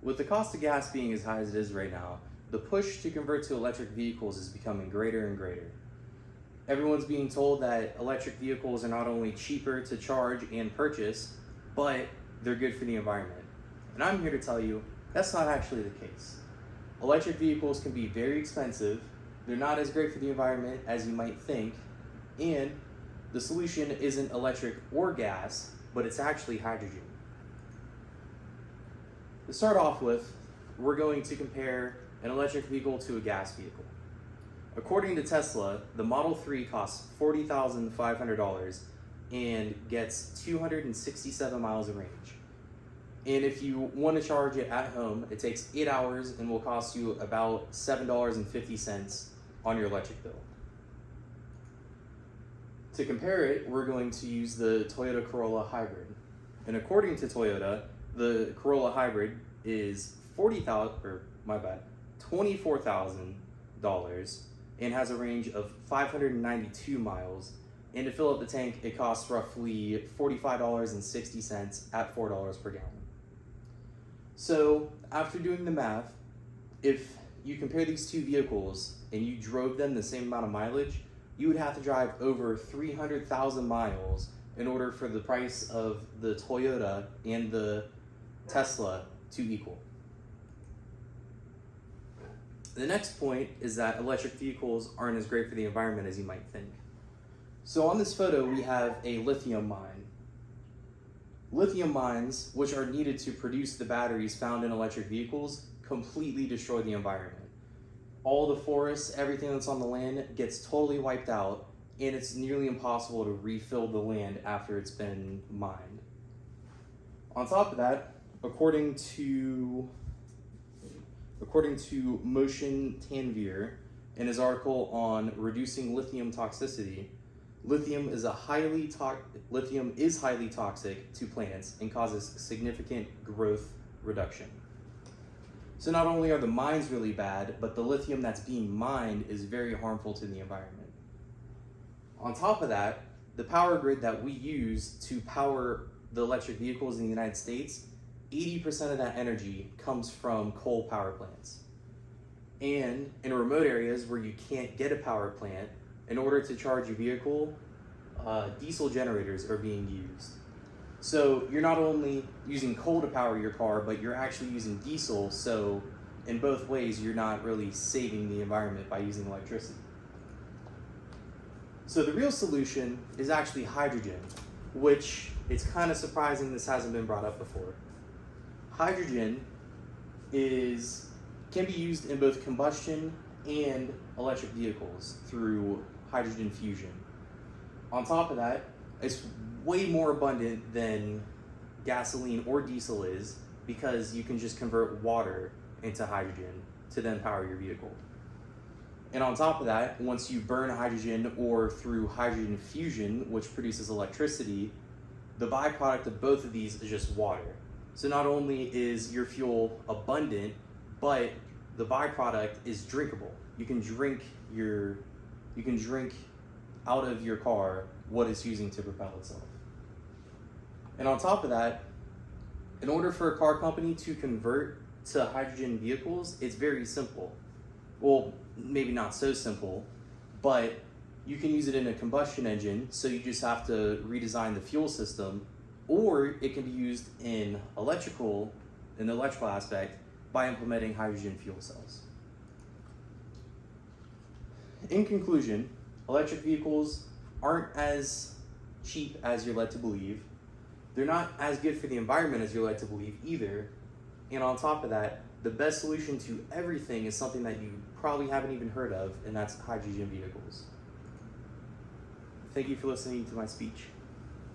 With the cost of gas being as high as it is right now, the push to convert to electric vehicles is becoming greater and greater. Everyone's being told that electric vehicles are not only cheaper to charge and purchase, but they're good for the environment. And I'm here to tell you that's not actually the case. Electric vehicles can be very expensive, they're not as great for the environment as you might think, and the solution isn't electric or gas, but it's actually hydrogen. To start off with, we're going to compare an electric vehicle to a gas vehicle. According to Tesla, the Model 3 costs $40,500 and gets 267 miles of range. And if you want to charge it at home, it takes 8 hours and will cost you about $7.50 on your electric bill. To compare it, we're going to use the Toyota Corolla Hybrid. And according to Toyota, the Corolla Hybrid is $24,000 and has a range of 592 miles. And to fill up the tank, it costs roughly $45.60 at $4 per gallon. So after doing the math, if you compare these two vehicles and you drove them the same amount of mileage, you would have to drive over 300,000 miles in order for the price of the Toyota and the Tesla to equal. The next point is that electric vehicles aren't as great for the environment as you might think. So on this photo, we have a lithium mine. Lithium mines, which are needed to produce the batteries found in electric vehicles, completely destroy the environment. All the forests, everything that's on the land gets totally wiped out, and it's nearly impossible to refill the land after it's been mined. On top of that, according to Motion Tanvir in his article on reducing lithium toxicity, lithium is highly toxic to plants and causes significant growth reduction. So not only are the mines really bad, but the lithium that's being mined is very harmful to the environment. On top of that, the power grid that we use to power the electric vehicles in the United States, 80% of that energy comes from coal power plants. And in remote areas where you can't get a power plant, in order to charge your vehicle, diesel generators are being used. So you're not only using coal to power your car, but you're actually using diesel, so in both ways you're not really saving the environment by using electricity. So the real solution is actually hydrogen, which it's kind of surprising this hasn't been brought up before. Hydrogen can be used in both combustion and electric vehicles through hydrogen fusion. On top of that, it's way more abundant than gasoline or diesel is because you can just convert water into hydrogen to then power your vehicle. And on top of that, once you burn hydrogen or through hydrogen fusion, which produces electricity, the byproduct of both of these is just water. So not only is your fuel abundant, but the byproduct is drinkable. You can drink out of your car what it's using to propel itself. And on top of that, in order for a car company to convert to hydrogen vehicles, it's very simple. Well, maybe not so simple, but you can use it in a combustion engine, so you just have to redesign the fuel system, or it can be used in the electrical aspect by implementing hydrogen fuel cells. In conclusion, electric vehicles aren't as cheap as you're led to believe. They're not as good for the environment as you're led to believe either. And on top of that, the best solution to everything is something that you probably haven't even heard of, and that's hydrogen vehicles. Thank you for listening to my speech.